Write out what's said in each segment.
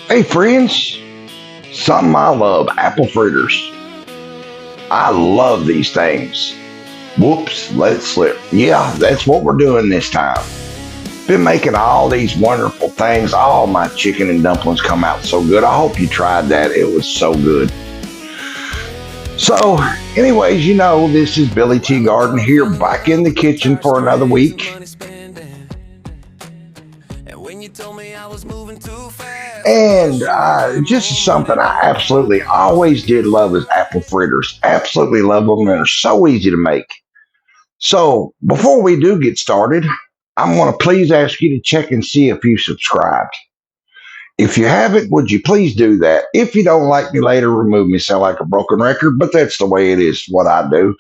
Hey friends, something I love, apple fritters. I love these things. Whoops, let it slip. Yeah, that's what we're doing this time. Been making all these wonderful things. All my chicken and dumplings come out so good. I hope you tried that. It was so good. So, anyways, this is Billy T. Garden here back in the kitchen for another week. And just something I absolutely always did love is apple fritters. Absolutely love them, and they're so easy to make. So before we do get started, I'm going to please ask you to check and see if you subscribed. If you haven't, would you please do that? If you don't like me later, remove me. Sound like a broken record, but that's the way it is, what I do.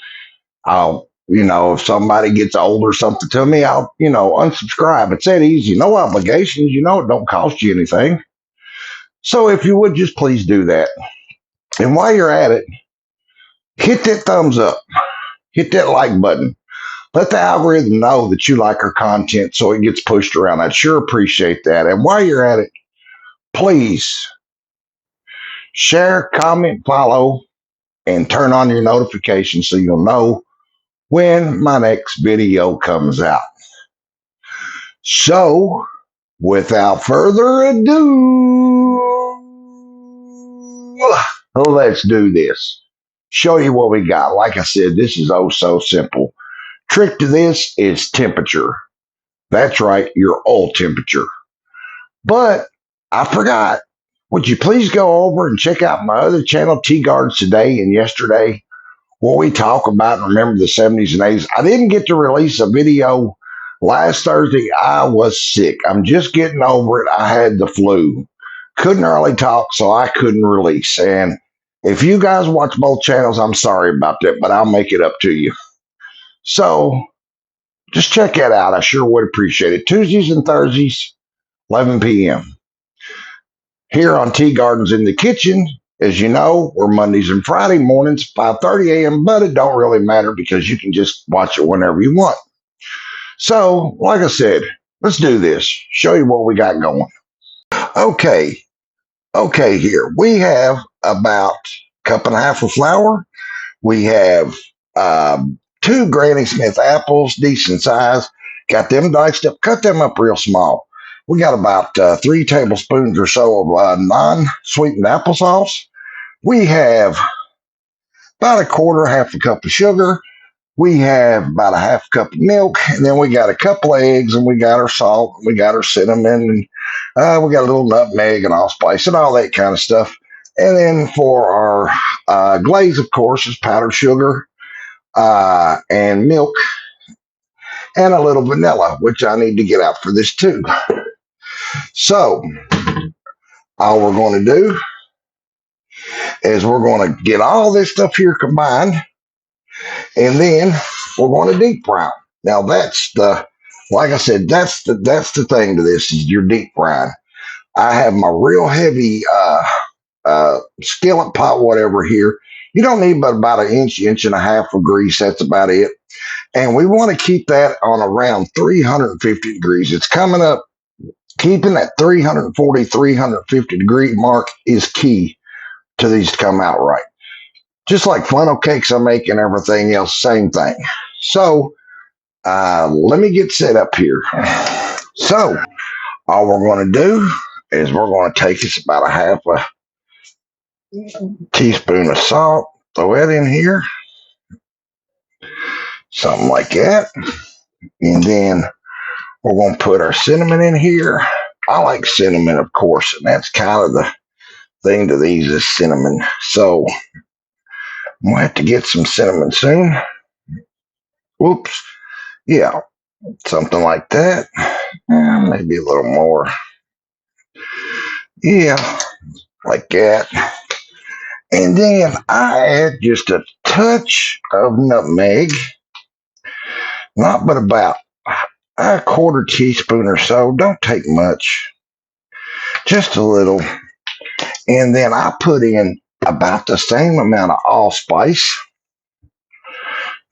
If somebody gets old or something to me, I'll, unsubscribe. It's that easy. No obligations. It don't cost you anything. So if you would just please do that. And while you're at it, hit that thumbs up. Hit that like button. Let the algorithm know that you like our content so it gets pushed around. I'd sure appreciate that. And while you're at it, please share, comment, follow, and turn on your notifications so you'll know when my next video comes out. So, without further ado, let's do this. Show you what we got. Like I said, this is oh so simple. Trick to this is temperature. That's right, your oil temperature. But I forgot. Would you please go over and check out my other channel, T Gardens Today and Yesterday, where we talk about and remember the 70s and 80s. I didn't get to release a video last Thursday. I was sick. I'm just getting over it. I had the flu. Couldn't hardly talk, so I couldn't release. And if you guys watch both channels, I'm sorry about that, but I'll make it up to you. So just check that out. I sure would appreciate it. Tuesdays and Thursdays, 11 p.m. Here on T Gardens in the Kitchen, as you know, we're Mondays and Friday mornings, 5:30 a.m., but it don't really matter because you can just watch it whenever you want. So, like I said, let's do this. Show you what we got going. Okay, here. We have about a cup and a half of flour. We have 2 Granny Smith apples, decent size. Got them diced up, cut them up real small. We got about 3 tablespoons or so of non-sweetened applesauce. We have about half a cup of sugar. We have about a half cup of milk, and then we got a couple of eggs, and we got our salt, we got our cinnamon, and we got a little nutmeg and allspice and all that kind of stuff. And then for our glaze, of course, is powdered sugar and milk and a little vanilla, which I need to get out for this too. So all we're going to do is we're going to get all this stuff here combined, and then we're going to deep fry. Now like I said, that's the thing to this is your deep frying. I have my real heavy skillet pot, whatever here. You don't need but about an inch and a half of grease. That's about it. And we want to keep that on around 350 degrees. It's coming up. Keeping that 340, 350 degree mark is key to these to come out right. Just like funnel cakes I make and everything else, same thing. So let me get set up here. So all we're going to do is we're going to take us about a half a teaspoon of salt, throw it in here, something like that. And then we're going to put our cinnamon in here. I like cinnamon, of course, and that's kind of the thing to these is cinnamon. So we'll have to get some cinnamon soon. Whoops. Yeah, something like that. Maybe a little more. Yeah, like that. And then I add just a touch of nutmeg. Not but about a quarter teaspoon or so. Don't take much. Just a little. And then I put in about the same amount of allspice.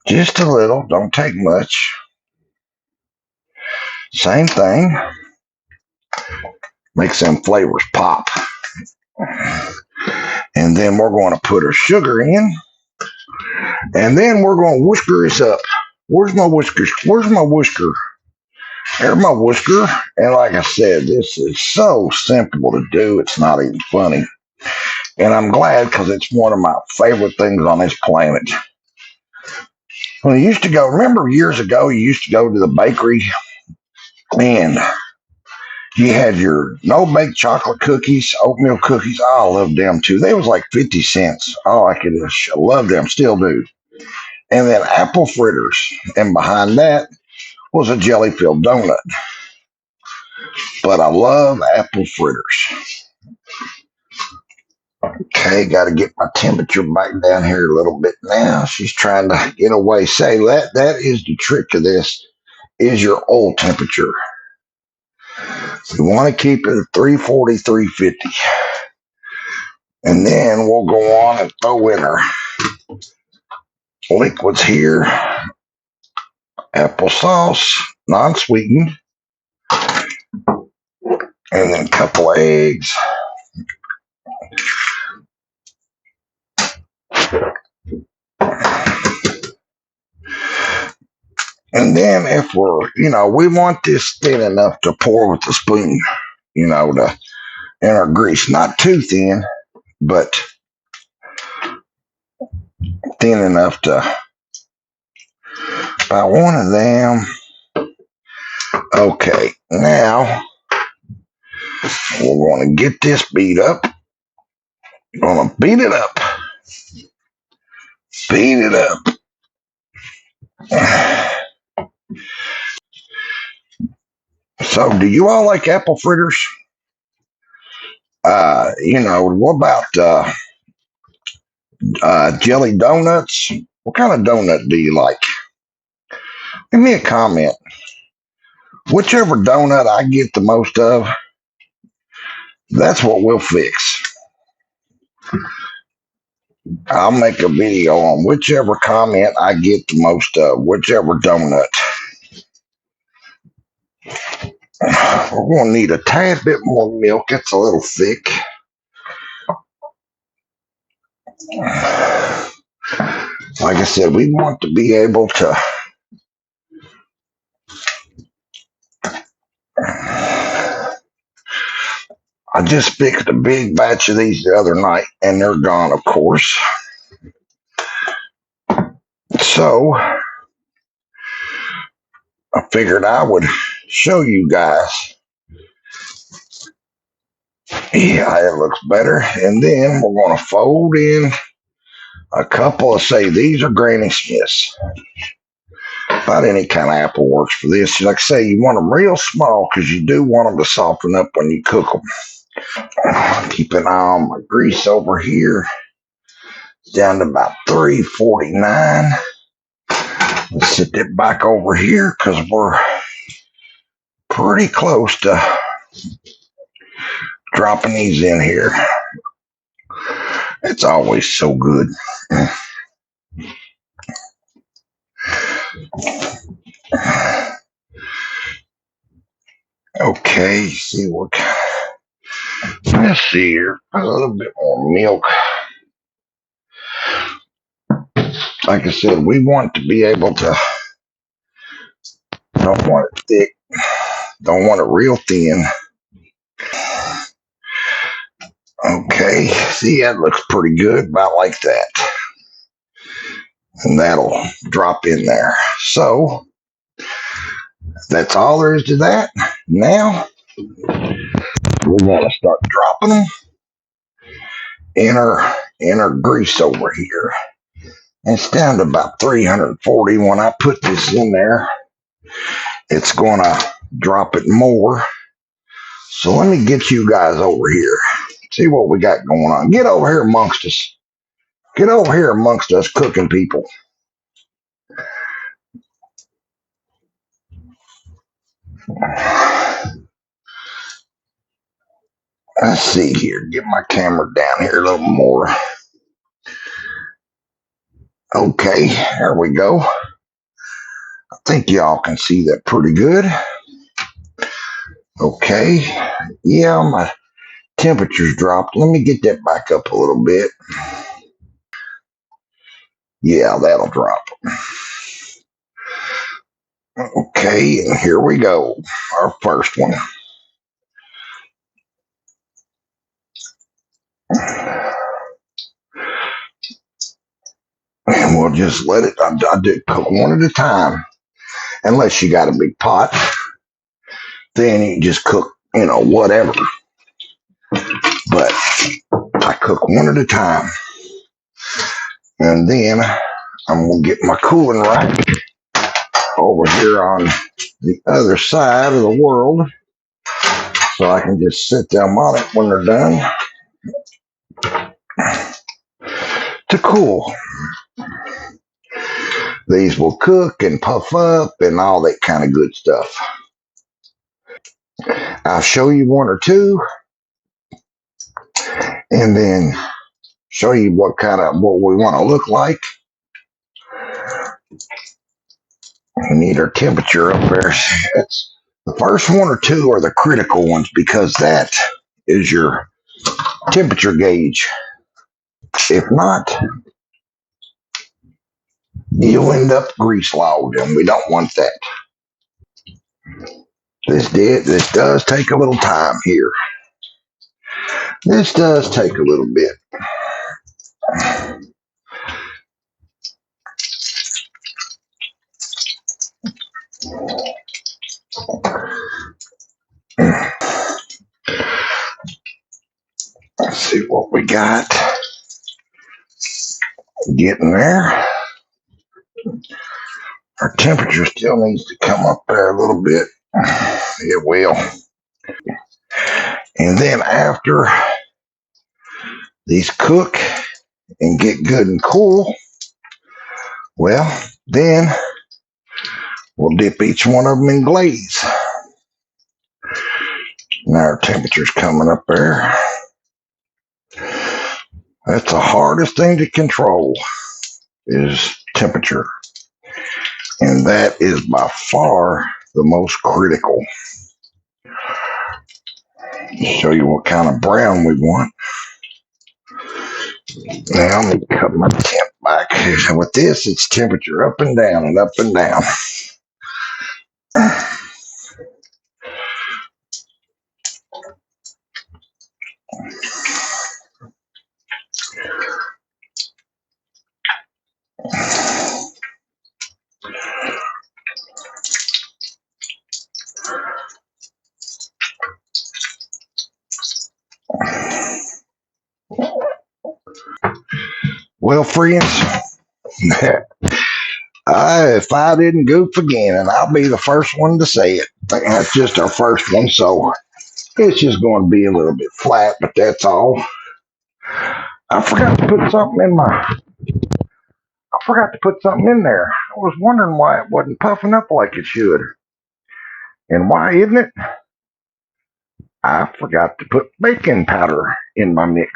Just a little. Don't take much. Same thing. Makes them flavors pop. And then we're going to put our sugar in. And then we're going to whisker this up. Where's my whiskers? Where's my whisker? There's my whisker. And like I said, this is so simple to do. It's not even funny. And I'm glad because it's one of my favorite things on this planet. When you used to go, remember years ago, you used to go to the bakery and you had your no-bake chocolate cookies, oatmeal cookies. Oh, I loved them too. They was like 50 cents. Oh, I love them, still do. And then apple fritters. And behind that was a jelly-filled donut. But I love apple fritters. Okay, got to get my temperature back down here a little bit now. She's trying to get away. Say that is the trick to this, is your oil temperature. You want to keep it at 340, 350. And then we'll go on and throw in our liquids here. Applesauce, non-sweetened. And then a couple of eggs. And then if we want this thin enough to pour with the spoon, in our grease. Not too thin, but thin enough to, about one of them. Okay, now we're going to get this beat up. Going to beat it up. Beat it up. So, do you all like apple fritters? What about jelly donuts? What kind of donut do you like? Give me a comment. Whichever donut I get the most of, that's what we'll fix. I'll make a video on whichever comment I get the most of, whichever donut. We're going to need a tad bit more milk. It's a little thick. Like I said, we want to be able to I just picked a big batch of these the other night, and they're gone, of course. So I figured I would show you guys. Yeah, it looks better. And then we're going to fold in a couple of, say, these are Granny Smiths. About any kind of apple works for this. Like I say, you want them real small because you do want them to soften up when you cook them. Keep an eye on my grease over here. It's down to about 349. Let's set that back over here because we're pretty close to dropping these in here. It's always so good. Okay, see what. Let's see here. A little bit more milk. Like I said, we want to be able to. Don't want it thick. Don't want it real thin. Okay, see, that looks pretty good, about like that. And that'll drop in there. So, that's all there is to that. Now, we're going to start dropping them in our grease over here. It's down to about 340. When I put this in there, it's going to drop it more. So let me get you guys over here. See what we got going on. Get over here amongst us. Get over here amongst us cooking people. Let's see here. Get my camera down here a little more. Okay, there we go. I think y'all can see that pretty good. Okay. Yeah, my Temperature's dropped. Let me get that back up a little bit. Yeah, that'll drop. Okay, and here we go. Our first one. And we'll just let it, I do cook one at a time. Unless you got a big pot, then you just cook, whatever. But I cook one at a time. And then I'm going to get my cooling rack over here on the other side of the world so I can just sit them on it when they're done to cool. These will cook and puff up and all that kind of good stuff. I'll show you one or two and then show you what we want to look like. We need our temperature up there. It's the first one or two are the critical ones because that is your temperature gauge. If not, you'll end up grease logged, and we don't want that. This does take a little time here. This does take a little bit. Let's see what we got. Getting there. Our temperature still needs to come up there a little bit. It will. And then after these cook and get good and cool, well, then we'll dip each one of them in glaze. Now our temperature's coming up there. That's the hardest thing to control is temperature. And that is by far the most critical. Show you what kind of brown we want. Now let me cut my temp back. And with this, it's temperature up and down and up and down. Well, friends, if I didn't goof again, and I'll be the first one to say it, that's just our first one, so it's just going to be a little bit flat, but that's all. I forgot to put something in there. I was wondering why it wasn't puffing up like it should. And why isn't it? I forgot to put baking powder in my mix.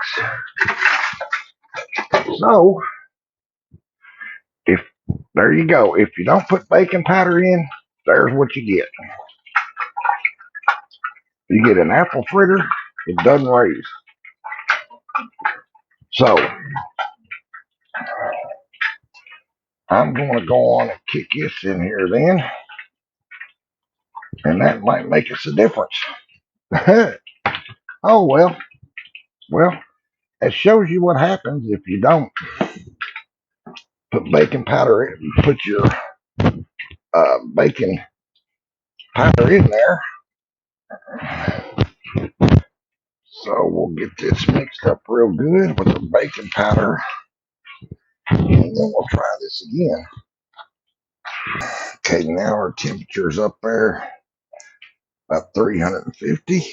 So, there you go. If you don't put baking powder in, there's what you get. You get an apple fritter, it doesn't raise. So, I'm going to go on and kick this in here then. And that might make us a difference. Oh, well. Well, it shows you what happens if you don't put baking powder in. Put your baking powder in there. So we'll get this mixed up real good with the baking powder. And then we'll try this again. Okay, now our temperature's up there about 350.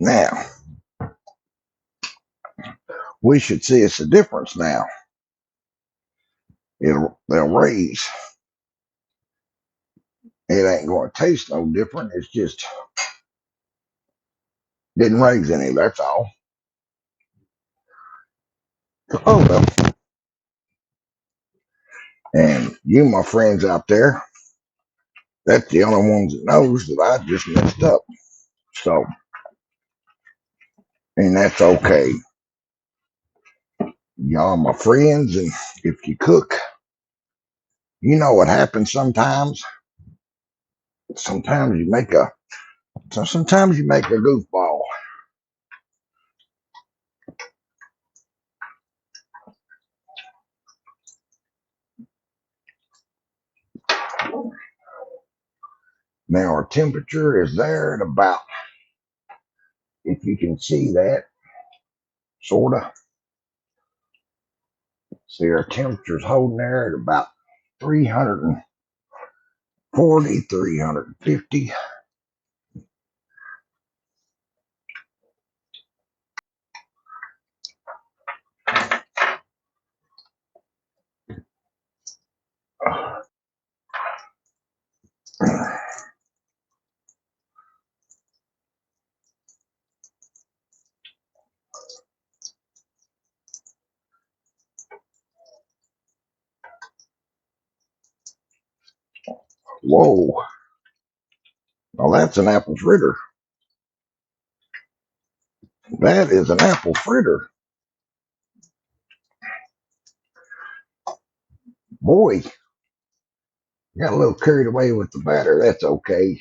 Now, we should see it's a difference now. They'll raise. It ain't going to taste no different. It's just didn't raise any, that's all. Oh well. And you, my friends out there, that's the only ones that knows that I just messed up. So, and that's okay. Y'all my friends, and if you cook, you know what happens sometimes. Sometimes you make a sometimes you make a goofball. Now our temperature is there at about, if you can see that, sorta. See our temperature's holding there at about 340, 350. Whoa. Well, that's an apple fritter. That is an apple fritter. Boy, got a little carried away with the batter. That's okay.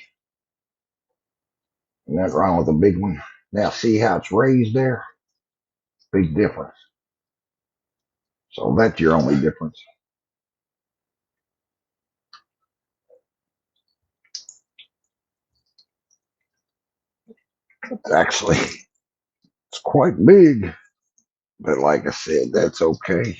Nothing wrong with a big one. Now see how it's raised there? Big difference. So that's your only difference. Actually, it's quite big. But like I said, that's okay.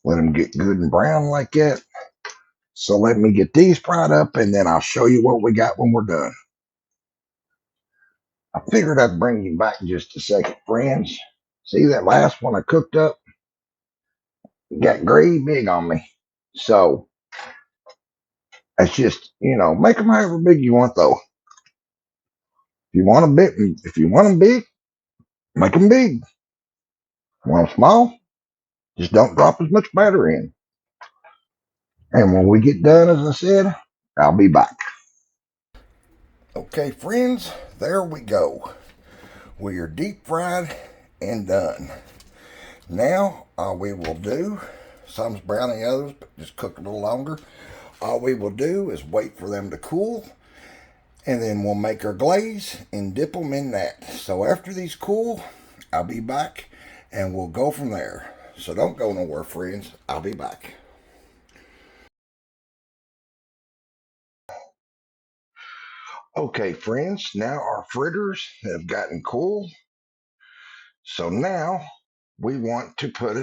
Let them get good and brown like that. So let me get these fried up and then I'll show you what we got when we're done. I figured I'd bring you back in just a second, friends. See that last one I cooked up? It got gray big on me. So it's just, make them however big you want though. If you want them big, make them big. Want them small, just don't drop as much batter in. And when we get done, as I said, I'll be back. Okay, friends, there we go. We are deep fried and done. Now, all we will do, some's brown the others, but just cook a little longer. All we will do is wait for them to cool, and then we'll make our glaze and dip them in that. So after these cool, I'll be back, and we'll go from there. So don't go nowhere, friends. I'll be back. Okay, friends, now our fritters have gotten cool. So now we want to put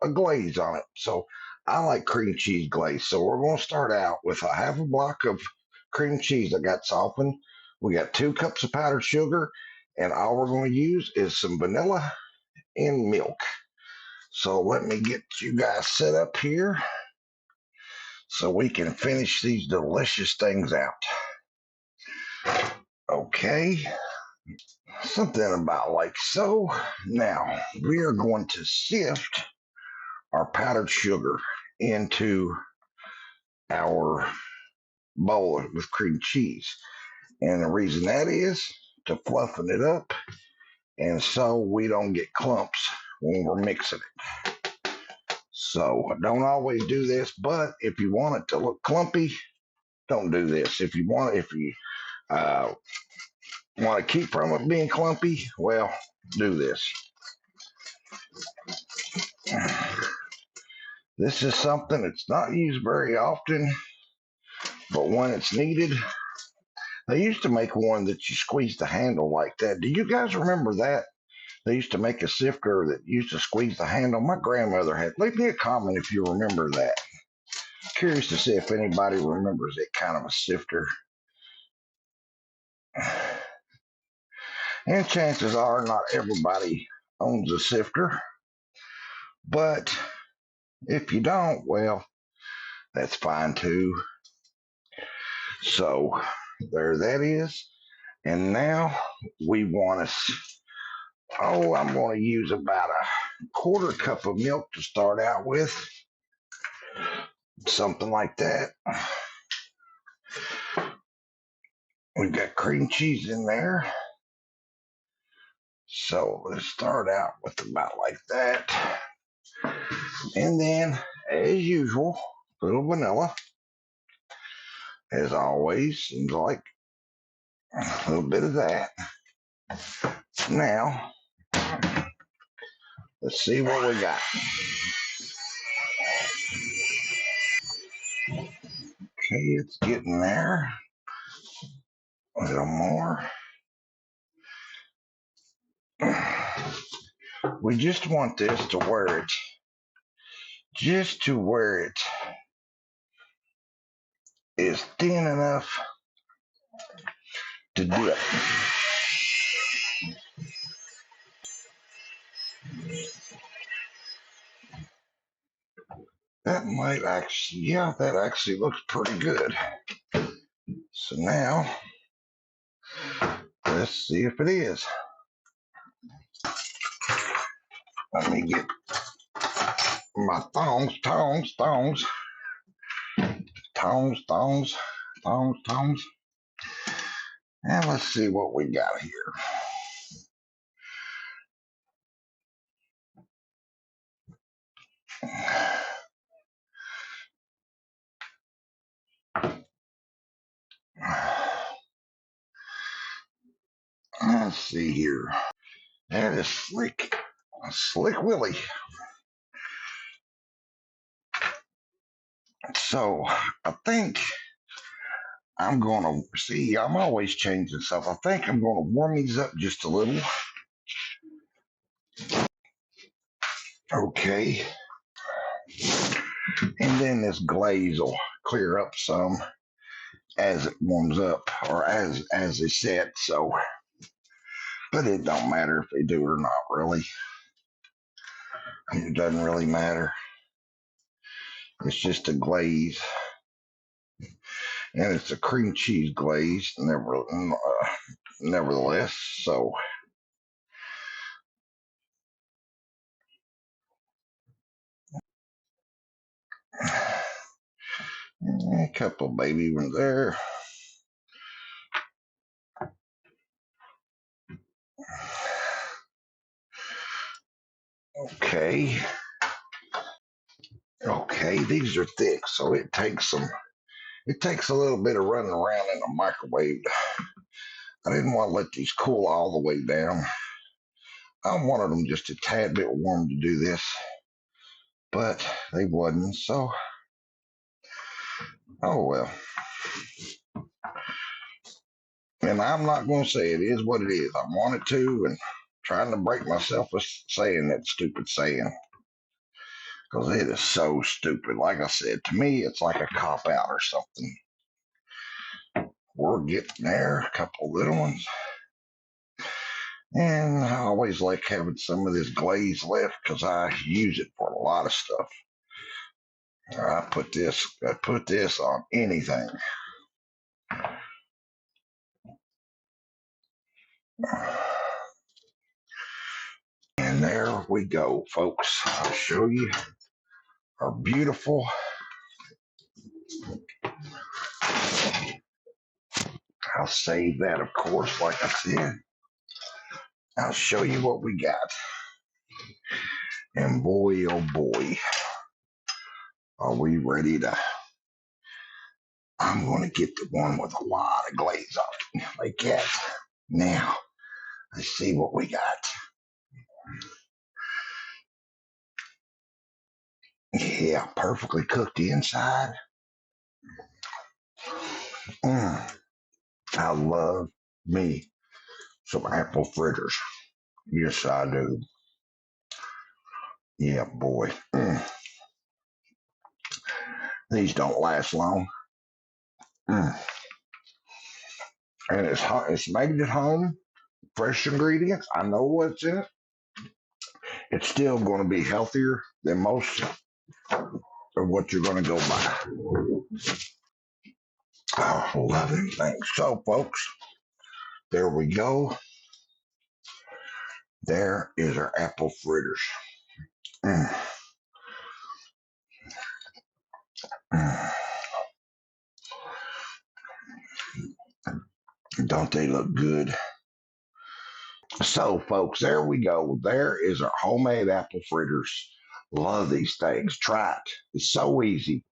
a glaze on it. So I like cream cheese glaze. So we're going to start out with a half a block of cream cheese that got softened. We got 2 cups of powdered sugar, and all we're going to use is some vanilla and milk. So let me get you guys set up here so we can finish these delicious things out. Okay, something about like so. Now we are going to sift our powdered sugar into our bowl with cream cheese. And the reason that is to fluffen it up and so we don't get clumps when we're mixing it. So I don't always do this, but if you want it to look clumpy, don't do this. If you uh, want to keep from it being clumpy, well, do this. This is something that's not used very often, but when it's needed, they used to make one that you squeeze the handle like that. Do you guys remember that? They used to make a sifter that used to squeeze the handle. My grandmother had. Leave me a comment if you remember that. Curious to see if anybody remembers that kind of a sifter. And chances are not everybody owns a sifter, but If you don't, well, that's fine too. So there that is. And now we want to, I'm going to use about a quarter cup of milk to start out with. Something like that. We've got cream cheese in there. So let's start out with about like that. And then, as usual, a little vanilla. As always, seems like a little bit of that. Now, let's see what we got. Okay, it's getting there. A little more. We just want this to where it, just to where it is thin enough to dip. That might actually, yeah, that actually looks pretty good. So now, let's see if it is. Let me get my tongs. And let's see what we got here. Let's see here. That is slick. Slick Willie. So I think I'm going to see. I'm always changing stuff. I think I'm going to warm these up just a little. Okay. And then this glaze will clear up some as it warms up or as they set. So, but it don't matter if they do or not, really. It doesn't really matter. It's just a glaze. And it's a cream cheese glaze, nevertheless. So, a couple baby ones there. Okay. Okay, these are thick, so it takes a little bit of running around in the microwave. I didn't want to let these cool all the way down. I wanted them just a tad bit warm to do this, but they wasn't, so oh well. And I'm not going to say it is what it is. I wanted to, and trying to break myself with saying that stupid saying. Because it is so stupid. Like I said, to me, it's like a cop out or something. We're getting there, a couple little ones. And I always like having some of this glaze left because I use it for a lot of stuff. I put this on anything. And there we go, folks. I'll show you our beautiful. I'll save that, of course, like I said. I'll show you what we got. And boy, oh boy, are we ready to. I'm going to get the one with a lot of glaze on it, like that. Now, let's see what we got. Yeah, perfectly cooked inside. I love me some apple fritters. Yes, I do. Yeah, boy. These don't last long. And it's made at home. Fresh ingredients. I know what's in it. It's still going to be healthier than most or what you're going to go buy. Oh, love them things. So, folks, there we go. There is our apple fritters. Mm, mm. Don't they look good? So, folks, there we go. There is our homemade apple fritters. Love these things. Try it. It's so easy.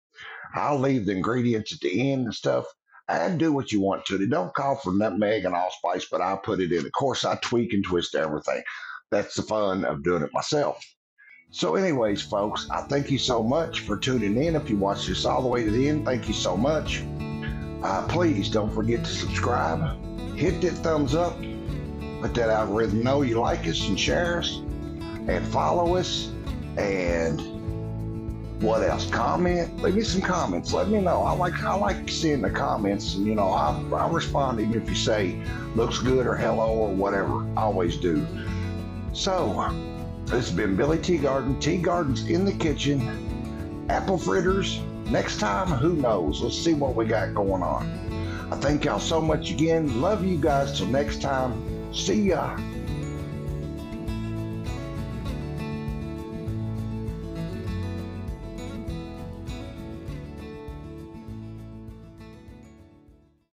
I'll leave the ingredients at the end and stuff. And do what you want to. They don't call for nutmeg and allspice, but I put it in. Of course, I tweak and twist everything. That's the fun of doing it myself. So, anyways, folks, I thank you so much for tuning in. If you watched this all the way to the end, thank you so much. Please don't forget to subscribe. Hit that thumbs up. Let that algorithm know you like us and share us and follow us. And what else? Comment. Leave me some comments. Let me know. I like seeing the comments, and I'll respond even if you say looks good or hello or whatever. I always do. So this has been Billy Tea Garden. Tea Garden's in the kitchen. Apple fritters. Next time, who knows? Let's see what we got going on. I thank y'all so much again. Love you guys. Till next time. See ya.